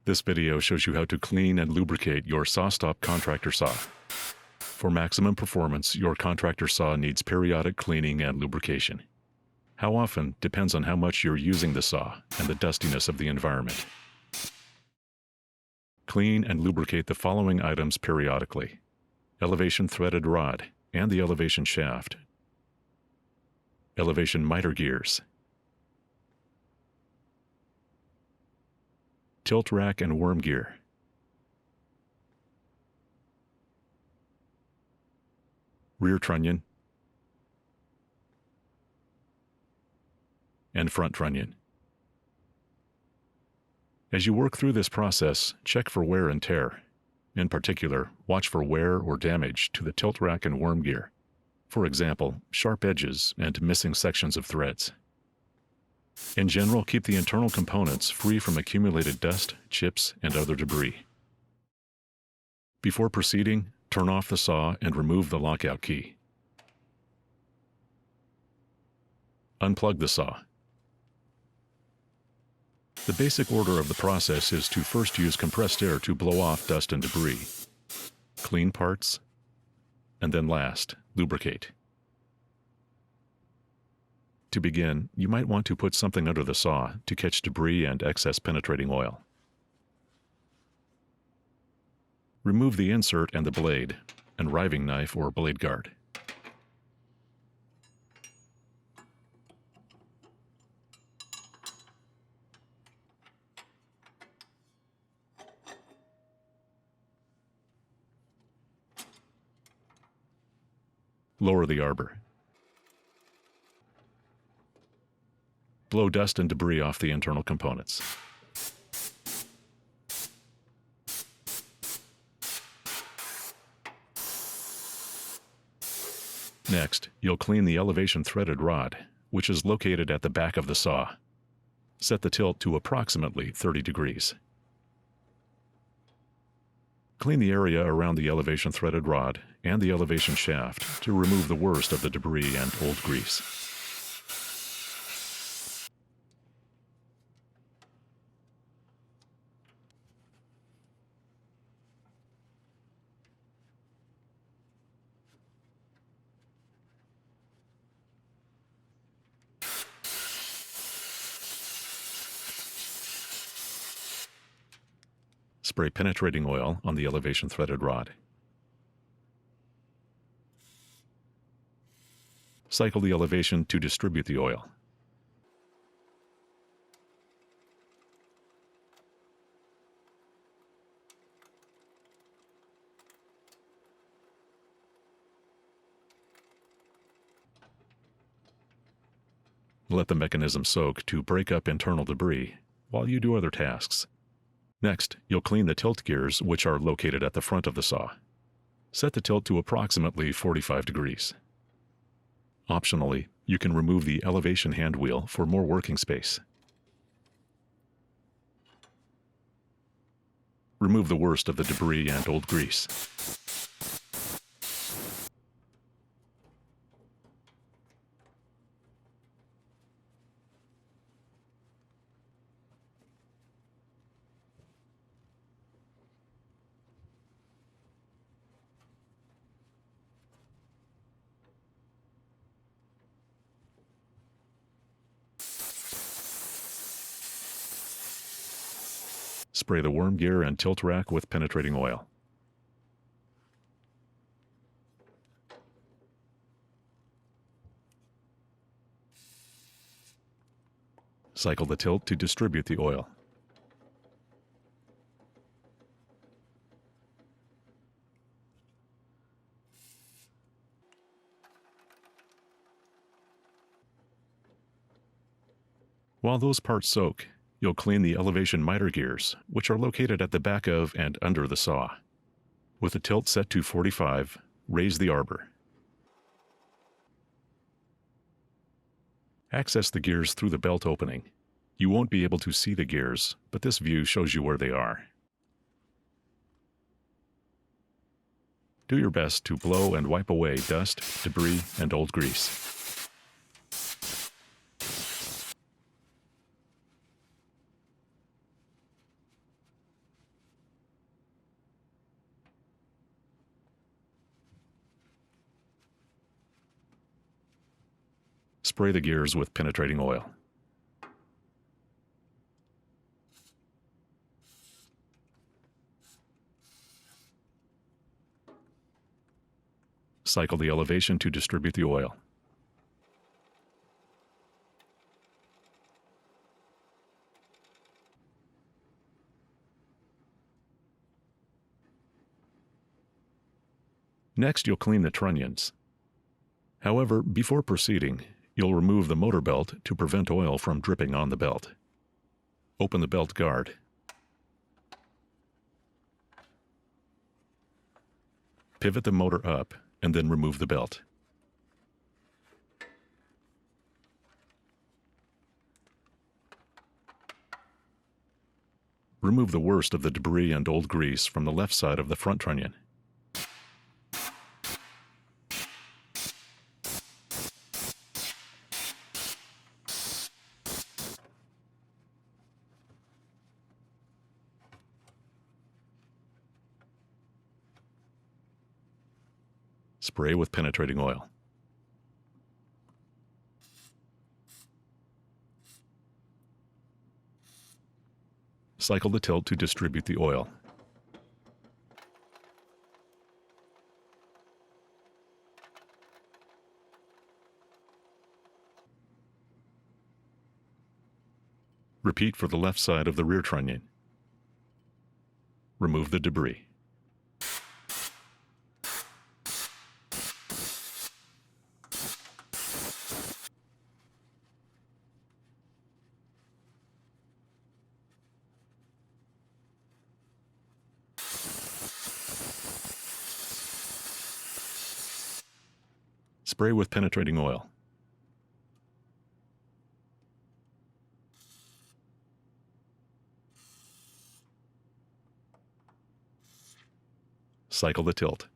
This video shows you how to clean and lubricate your SawStop Contractor Saw. For maximum performance, your contractor saw needs periodic cleaning and lubrication. How often depends on how much you're using the saw and the dustiness of the environment. Clean and lubricate the following items periodically: elevation threaded rod and the elevation shaft, elevation miter gears, tilt rack and worm gear, rear trunnion, and front trunnion. As you work through this process, check for wear and tear. In particular, watch for wear or damage to the tilt rack and worm gear. For example, sharp edges and missing sections of threads. In general, keep the internal components free from accumulated dust, chips, and other debris. Before proceeding, turn off the saw and remove the lockout key. Unplug the saw. The basic order of the process is to first use compressed air to blow off dust and debris, clean parts, and then last, lubricate. To begin, you might want to put something under the saw to catch debris and excess penetrating oil. Remove the insert and the blade, and riving knife or blade guard. Lower the arbor. Blow dust and debris off the internal components. Next, you'll clean the elevation threaded rod, which is located at the back of the saw. Set the tilt to approximately 30 degrees. Clean the area around the elevation threaded rod and the elevation shaft to remove the worst of the debris and old grease. Spray penetrating oil on the elevation threaded rod. Cycle the elevation to distribute the oil. Let the mechanism soak to break up internal debris while you do other tasks. Next, you'll clean the tilt gears, which are located at the front of the saw. Set the tilt to approximately 45 degrees. Optionally, you can remove the elevation hand wheel for more working space. Remove the worst of the debris and old grease. Spray the worm gear and tilt rack with penetrating oil. Cycle the tilt to distribute the oil. While those parts soak, you'll clean the elevation miter gears, which are located at the back of and under the saw. With the tilt set to 45, raise the arbor. Access the gears through the belt opening. You won't be able to see the gears, but this view shows you where they are. Do your best to blow and wipe away dust, debris, and old grease. spray the gears with penetrating oil. Cycle the elevation to distribute the oil. Next, you'll clean the trunnions. However, before proceeding, you'll remove the motor belt to prevent oil from dripping on the belt. Open the belt guard. Pivot the motor up and then remove the belt. Remove the worst of the debris and old grease from the left side of the front trunnion. Spray with penetrating oil. Cycle the tilt to distribute the oil. Repeat for the left side of the rear trunnion. Remove the debris. Spray with penetrating oil. Cycle the tilt.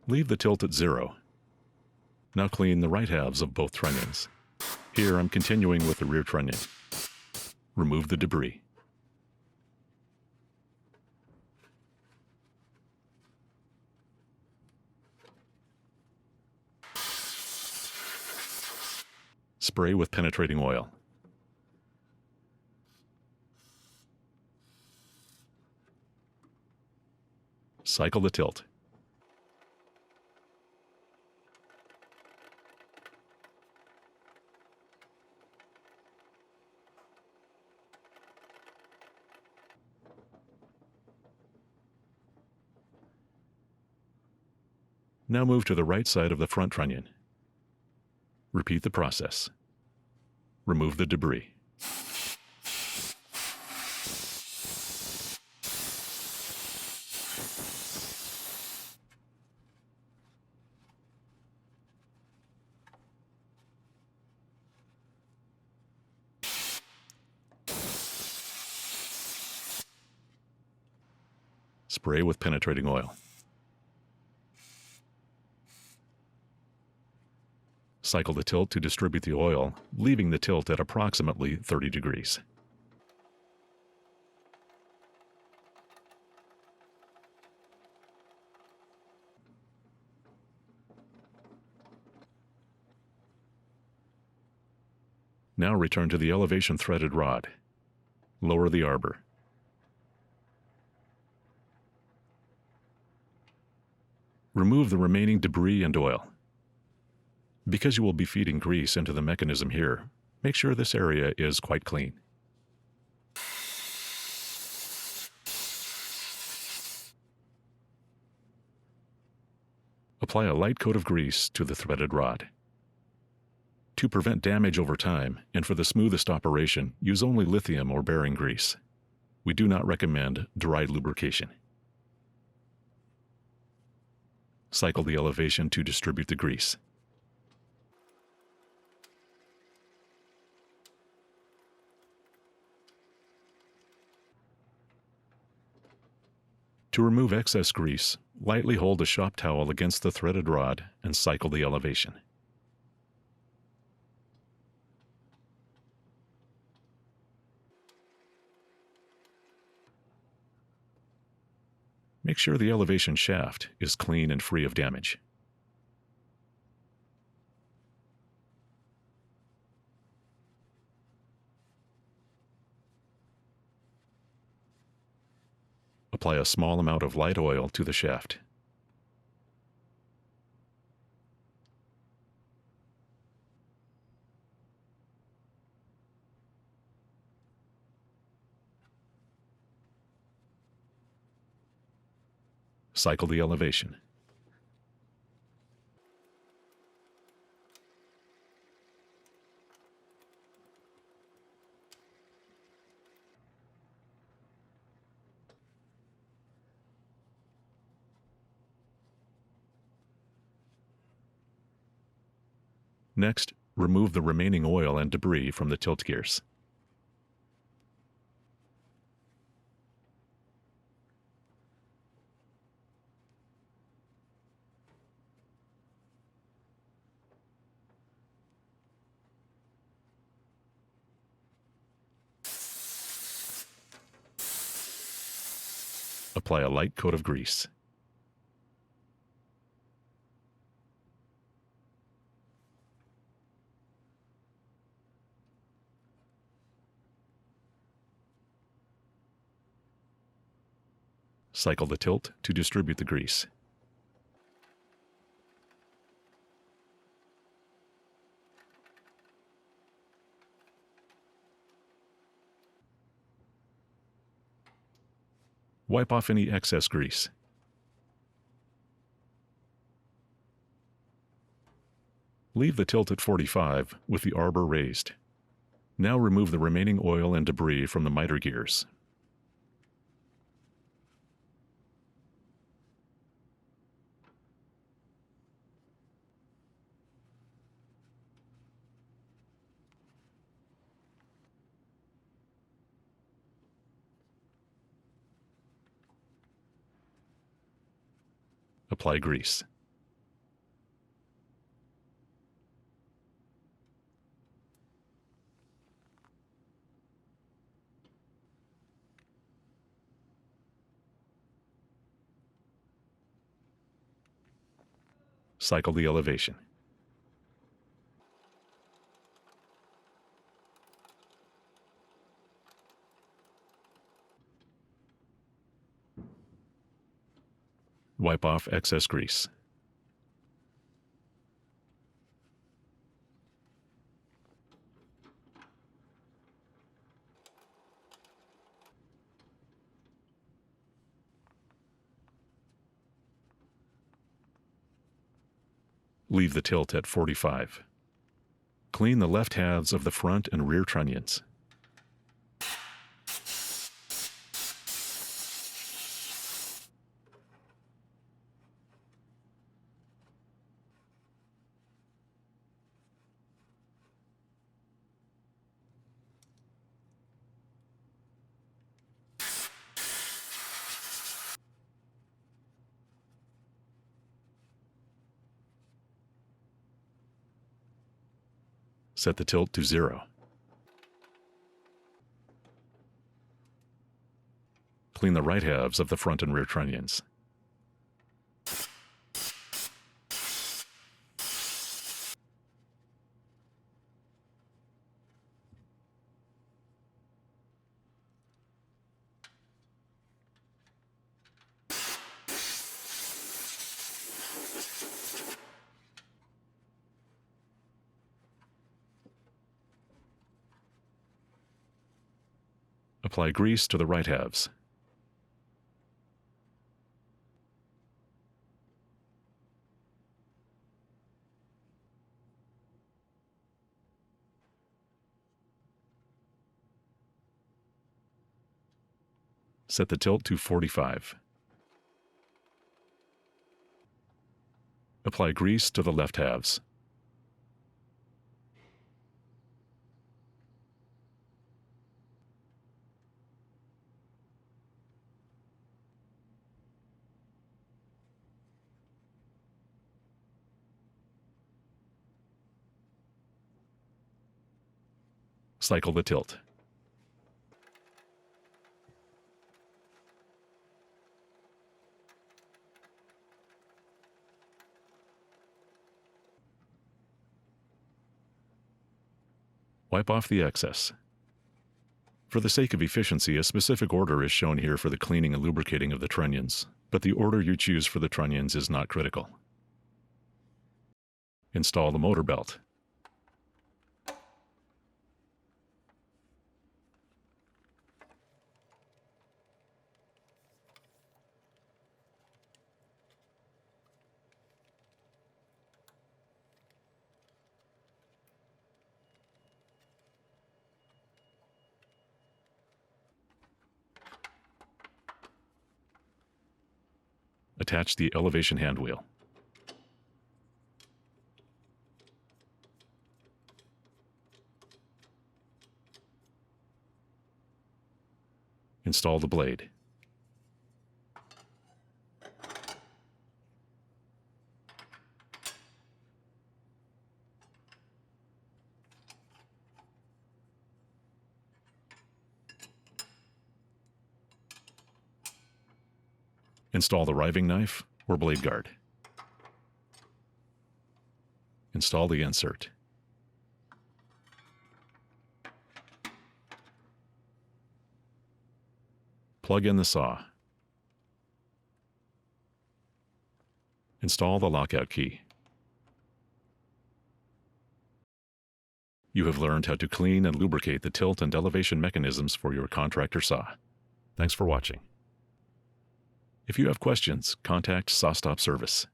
Leave the tilt at 0. Now clean the right halves of both trunnions. Here I'm continuing with the rear trunnion. Remove the debris. Spray with penetrating oil. Cycle the tilt. Now move to the right side of the front trunnion. Repeat the process. Remove the debris. Spray with penetrating oil. Cycle the tilt to distribute the oil, leaving the tilt at approximately 30 degrees. Now return to the elevation threaded rod. Lower the arbor. Remove the remaining debris and oil. Because you will be feeding grease into the mechanism here, make sure this area is quite clean. Apply a light coat of grease to the threaded rod. To prevent damage over time, and for the smoothest operation, use only lithium or bearing grease. We do not recommend dry lubrication. Cycle the elevation to distribute the grease. To remove excess grease, lightly hold a shop towel against the threaded rod and cycle the elevation. Make sure the elevation shaft is clean and free of damage. Apply a small amount of light oil to the shaft. Cycle the elevation. Next, remove the remaining oil and debris from the tilt gears. Apply a light coat of grease. Cycle the tilt to distribute the grease. Wipe off any excess grease. Leave the tilt at 45 with the arbor raised. Now remove the remaining oil and debris from the miter gears. Apply grease. Cycle the elevation. Wipe off excess grease. Leave the tilt at 45. Clean the left halves of the front and rear trunnions. Set the tilt to 0. Clean the right halves of the front and rear trunnions. Apply grease to the right halves. Set the tilt to 45. Apply grease to the left halves. Cycle the tilt. Wipe off the excess. For the sake of efficiency, a specific order is shown here for the cleaning and lubricating of the trunnions, but the order you choose for the trunnions is not critical. Install the motor belt. Attach the elevation handwheel. Install the blade. Install the riving knife or blade guard. Install the insert. Plug in the saw. Install the lockout key. You have learned how to clean and lubricate the tilt and elevation mechanisms for your contractor saw. Thanks for watching. If you have questions, contact SawStop Service.